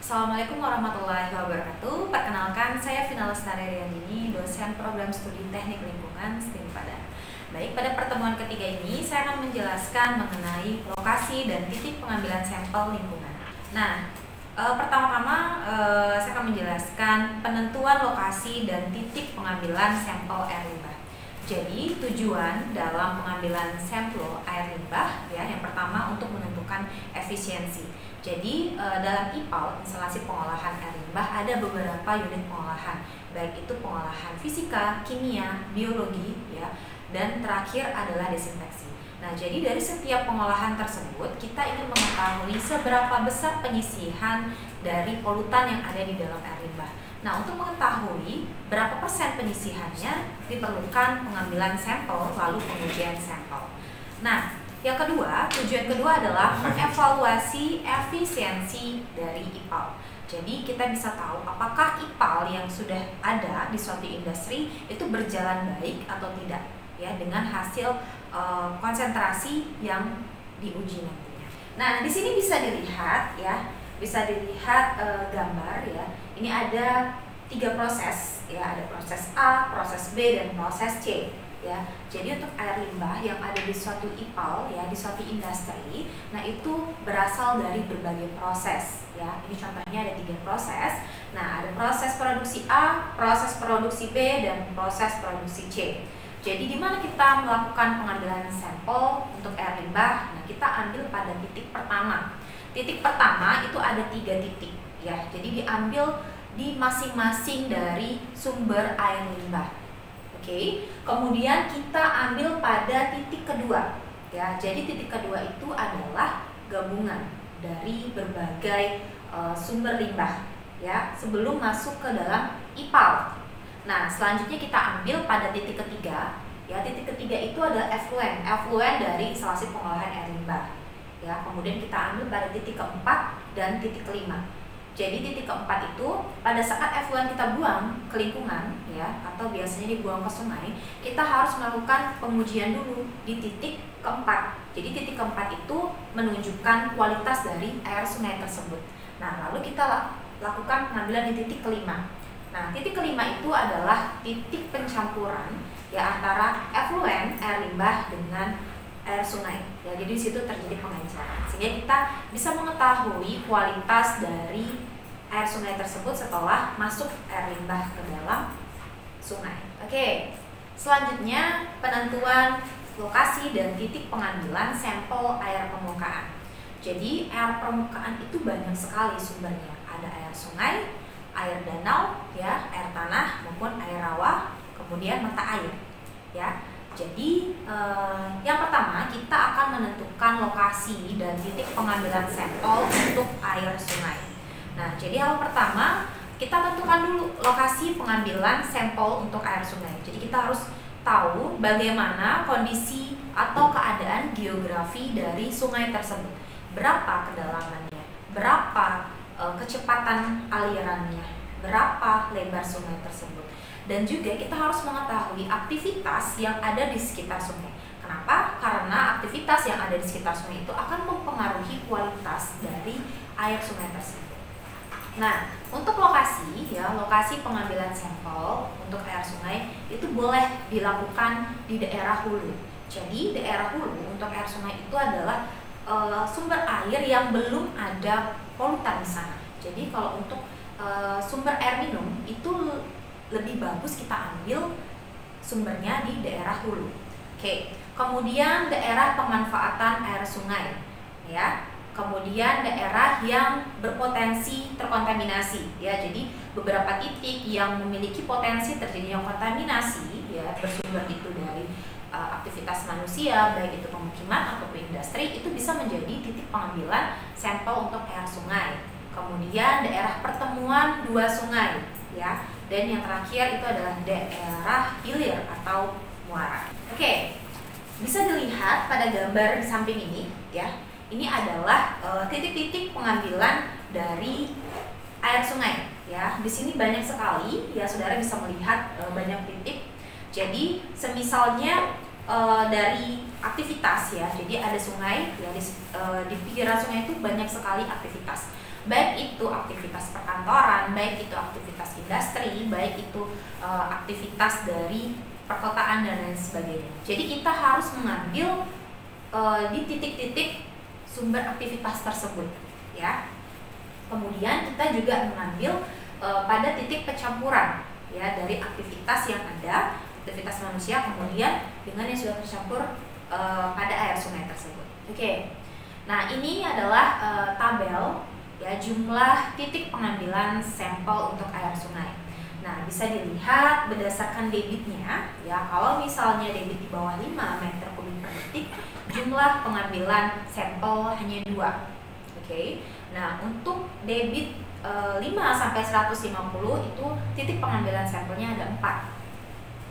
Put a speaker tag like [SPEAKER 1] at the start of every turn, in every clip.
[SPEAKER 1] Assalamualaikum warahmatullahi wabarakatuh. Perkenalkan, saya Vina Lestari Riyandini, dosen program studi Teknik Lingkungan STIM Padang. Baik, pada pertemuan ketiga ini saya akan menjelaskan mengenai lokasi dan titik pengambilan sampel lingkungan. Nah, pertama-tama saya akan menjelaskan penentuan lokasi dan titik pengambilan sampel air limbah. Jadi tujuan dalam pengambilan sampel air limbah ya, yang pertama untuk menentukan efisiensi. Jadi dalam IPAL, instalasi pengolahan air limbah, ada beberapa unit pengolahan, baik itu pengolahan fisika, kimia, biologi ya, dan terakhir adalah desinfeksi. Nah, jadi dari setiap pengolahan tersebut kita ingin mengetahui seberapa besar penyisihan dari polutan yang ada di dalam air limbah. Nah, untuk mengetahui berapa persen penyisihannya diperlukan pengambilan sampel lalu pengujian sampel. Nah, yang kedua, tujuan kedua adalah mengevaluasi efisiensi dari IPAL. Jadi kita bisa tahu apakah IPAL yang sudah ada di suatu industri itu berjalan baik atau tidak ya, dengan hasil konsentrasi yang diuji nantinya. Nah, di sini bisa dilihat ya, gambar ya. Ini ada 3 proses ya, ada proses A, proses B, dan proses C. Ya, jadi untuk air limbah yang ada di suatu IPAL ya, di suatu industri, nah itu berasal dari berbagai proses ya. Ini contohnya ada 3 proses. Nah, ada proses produksi A, proses produksi B, dan proses produksi C. Jadi di mana kita melakukan pengambilan sampel untuk air limbah? Nah, kita ambil pada titik pertama. Titik pertama itu ada 3 titik ya. Jadi diambil di masing-masing dari sumber air limbah. Oke, kemudian kita ambil pada titik kedua ya. Jadi titik kedua itu adalah gabungan dari berbagai sumber limbah ya sebelum masuk ke dalam IPAL. Nah, selanjutnya kita ambil pada titik ketiga ya. Titik ketiga itu adalah efluen dari instalasi pengolahan air limbah ya. Kemudian kita ambil pada titik keempat dan titik kelima. Jadi titik keempat itu pada saat efluen kita buang ke lingkungan ya, atau biasanya dibuang ke sungai, kita harus melakukan pengujian dulu di titik keempat. Jadi titik keempat itu menunjukkan kualitas dari air sungai tersebut. Nah, lalu kita lakukan pengambilan di titik kelima. Nah, titik kelima itu adalah titik pencampuran ya antara efluen air limbah dengan air sungai ya. Jadi di situ terjadi pengenceran sehingga kita bisa mengetahui kualitas dari air sungai tersebut setelah masuk air limbah ke dalam sungai. Oke, selanjutnya penentuan lokasi dan titik pengambilan sampel air permukaan. Jadi air permukaan itu banyak sekali sumbernya. Ada air sungai, air danau ya, air tanah maupun air rawa, kemudian mata air ya. Jadi yang pertama kita akan menentukan lokasi dan titik pengambilan sampel untuk air sungai. Nah, jadi hal pertama kita tentukan dulu lokasi pengambilan sampel untuk air sungai. Jadi kita harus tahu bagaimana kondisi atau keadaan geografi dari sungai tersebut. Berapa kedalamannya, berapa kecepatan alirannya, berapa lebar sungai tersebut. Dan juga kita harus mengetahui aktivitas yang ada di sekitar sungai. Kenapa? Karena aktivitas yang ada di sekitar sungai itu akan mempengaruhi kualitas dari air sungai tersebut. Nah, untuk lokasi ya, lokasi pengambilan sampel untuk air sungai itu boleh dilakukan di daerah hulu. Jadi daerah hulu untuk air sungai itu adalah sumber air yang belum ada polutan di sana. Jadi kalau untuk sumber air minum itu lebih bagus kita ambil sumbernya di daerah hulu. Oke, kemudian daerah pemanfaatan air sungai ya. Kemudian daerah yang berpotensi terkontaminasi ya. Jadi beberapa titik yang memiliki potensi terjadinya kontaminasi ya, bersumber itu dari aktivitas manusia, baik itu pemukiman ataupun industri, itu bisa menjadi titik pengambilan sampel untuk air sungai. Kemudian daerah pertemuan 2 sungai ya. Dan yang terakhir itu adalah daerah hilir atau muara. Oke, bisa dilihat pada gambar di samping ini ya. Ini adalah titik-titik pengambilan dari air sungai ya. Di sini banyak sekali ya, saudara bisa melihat banyak titik. Jadi semisalnya dari aktivitas ya. Jadi ada sungai ya, di pinggiran sungai itu banyak sekali aktivitas. baik itu aktivitas perkantoran, baik itu aktivitas industri, baik itu aktivitas dari perkotaan dan lain sebagainya. Jadi kita harus mengambil di titik-titik sumber aktivitas tersebut, ya. Kemudian kita juga mengambil pada titik pencampuran, ya, dari aktivitas yang ada, aktivitas manusia, kemudian dengan yang sudah tercampur pada air sungai tersebut. Oke. Nah, ini adalah tabel, ya, jumlah titik pengambilan sampel untuk air sungai. Nah, bisa dilihat berdasarkan debitnya, ya. Kalau misalnya debit di bawah 5 meter kubik per detik, jumlah pengambilan sampel hanya 2. Oke. Nah, untuk debit 5 sampai 150 itu titik pengambilan sampelnya ada 4.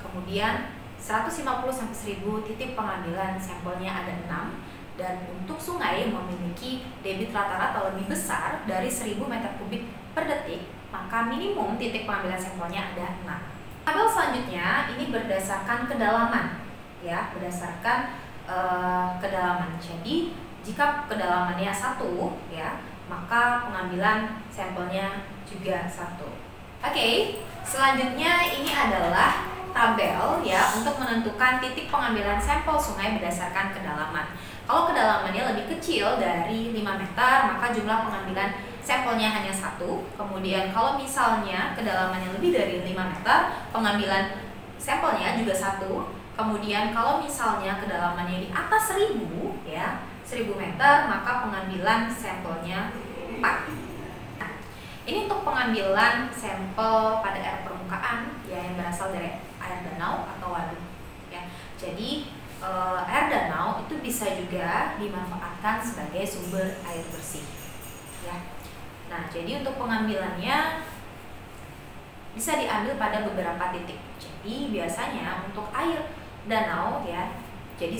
[SPEAKER 1] Kemudian 150 sampai 1000 titik pengambilan sampelnya ada 6. Dan untuk sungai yang memiliki debit rata-rata lebih besar dari 1000 meter kubik per detik, maka minimum titik pengambilan sampelnya ada 6. Tabel selanjutnya ini berdasarkan kedalaman, ya, berdasarkan kedalaman. Jadi jika kedalamannya 1, ya, maka pengambilan sampelnya juga 1. Oke, selanjutnya ini adalah tabel, ya, untuk menentukan titik pengambilan sampel sungai berdasarkan kedalaman. Kalau kedalamannya lebih kecil dari 5 meter, maka jumlah pengambilan sampelnya hanya 1. Kemudian kalau misalnya kedalamannya lebih dari 5 meter, pengambilan sampelnya juga 1. Kemudian kalau misalnya kedalamannya di atas 1000, ya, 1000 meter, maka pengambilan sampelnya 4. Nah, ini untuk pengambilan sampel pada air permukaan, ya, yang berasal dari air danau atau waduk, ya. Jadi air danau itu bisa juga dimanfaatkan sebagai sumber air bersih, ya. Nah, jadi untuk pengambilannya bisa diambil pada beberapa titik. Jadi biasanya untuk air danau, ya, jadi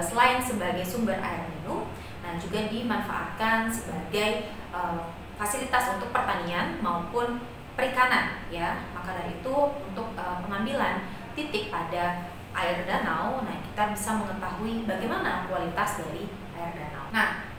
[SPEAKER 1] selain sebagai sumber air minum, nah juga dimanfaatkan sebagai fasilitas untuk pertanian maupun perikanan, ya. Maka dari itu untuk pengambilan titik pada air danau, nah kita bisa mengetahui bagaimana kualitas dari air danau. Nah,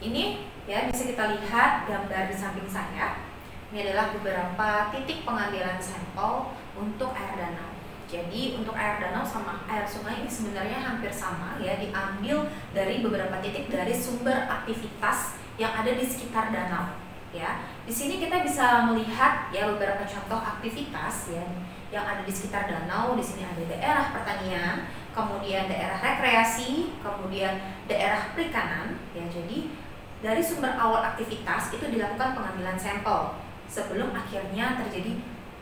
[SPEAKER 1] ini, ya, bisa kita lihat gambar di samping saya. Ini adalah beberapa titik pengambilan sampel untuk air danau. Jadi untuk air danau sama air sungai ini sebenarnya hampir sama, ya, diambil dari beberapa titik dari sumber aktivitas yang ada di sekitar danau, ya. Di sini kita bisa melihat, ya, beberapa contoh aktivitas, ya, yang ada di sekitar danau. Di sini ada daerah pertanian, kemudian daerah rekreasi, kemudian daerah perikanan, ya. Jadi dari sumber awal aktivitas itu dilakukan pengambilan sampel sebelum akhirnya terjadi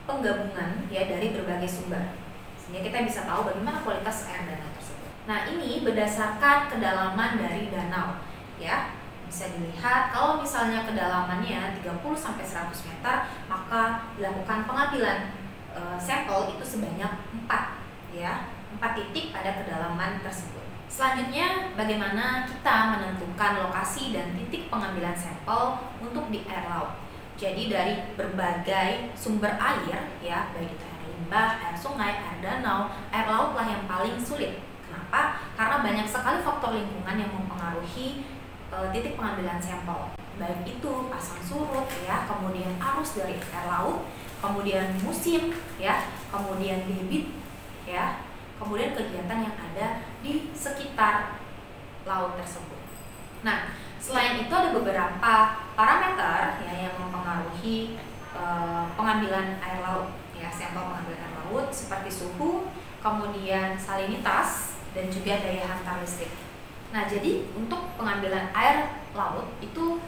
[SPEAKER 1] penggabungan, ya, dari berbagai sumber, sehingga kita bisa tahu bagaimana kualitas air danau tersebut. Nah, ini berdasarkan kedalaman dari danau, ya. Bisa dilihat kalau misalnya kedalamannya 30 sampai 100 meter, maka dilakukan pengambilan sampel itu sebanyak 4, ya, 4 titik pada kedalaman tersebut. Selanjutnya, bagaimana kita menentukan lokasi dan titik pengambilan sampel untuk di air laut. Jadi dari berbagai sumber air, ya, baik itu air limbah, air sungai, air danau, air laut lah yang paling sulit. Kenapa? Karena banyak sekali faktor lingkungan yang mempengaruhi titik pengambilan sampel. Baik itu pasang surut, ya, kemudian arus dari air laut, kemudian musim, ya, kemudian debit, ya, kemudian kegiatan yang ada di sekitar laut tersebut. Nah, selain itu ada beberapa parameter, ya, yang mempengaruhi pengambilan air laut, ya, sampel pengambilan air laut seperti suhu, kemudian salinitas, dan juga daya hantar listrik. Nah, jadi untuk pengambilan air laut itu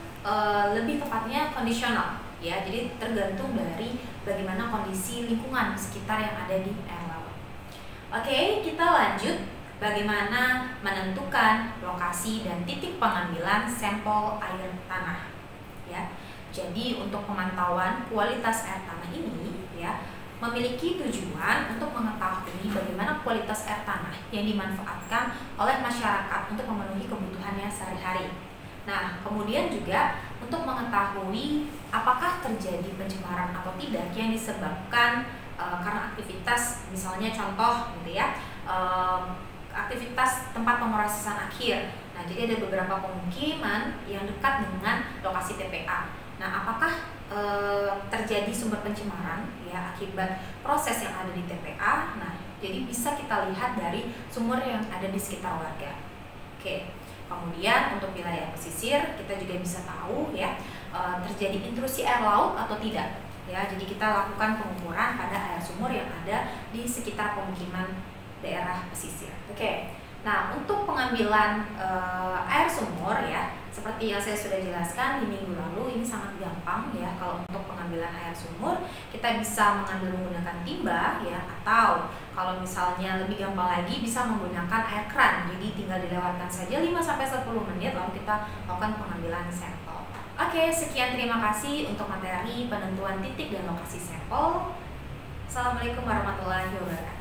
[SPEAKER 1] lebih tepatnya kondisional, ya, jadi tergantung dari bagaimana kondisi lingkungan sekitar yang ada di air laut. Oke, kita lanjut bagaimana menentukan lokasi dan titik pengambilan sampel air tanah, ya. Jadi untuk pemantauan kualitas air tanah ini, ya, memiliki tujuan untuk mengetahui bagaimana kualitas air tanah yang dimanfaatkan oleh masyarakat untuk memenuhi kebutuhannya sehari-hari. Nah, kemudian juga untuk mengetahui apakah terjadi pencemaran atau tidak yang disebabkan karena aktivitas, misalnya contoh, gitu, ya, aktivitas tempat pemrosesan akhir. Nah, jadi ada beberapa pemukiman yang dekat dengan lokasi TPA. Nah, apakah terjadi sumber pencemaran ya akibat proses yang ada di TPA? Nah, jadi bisa kita lihat dari sumber yang ada di sekitar warga. Oke. Kemudian untuk wilayah pesisir kita juga bisa tahu ya terjadi intrusi air laut atau tidak. Ya, jadi kita lakukan pengukuran pada air sumur yang ada di sekitar pemukiman daerah pesisir. Oke. Nah, untuk pengambilan air sumur ya, seperti yang saya sudah jelaskan di minggu lalu, ini sangat gampang ya. Kalau untuk pengambilan air sumur, kita bisa mengambil menggunakan timba ya, atau kalau misalnya lebih gampang lagi bisa menggunakan air keran. Jadi tinggal dilewatkan saja 5-10 menit lalu kita lakukan pengambilan sampel. Oke, sekian, terima kasih untuk materi penentuan titik dan lokasi sampel. Assalamualaikum warahmatullahi wabarakatuh.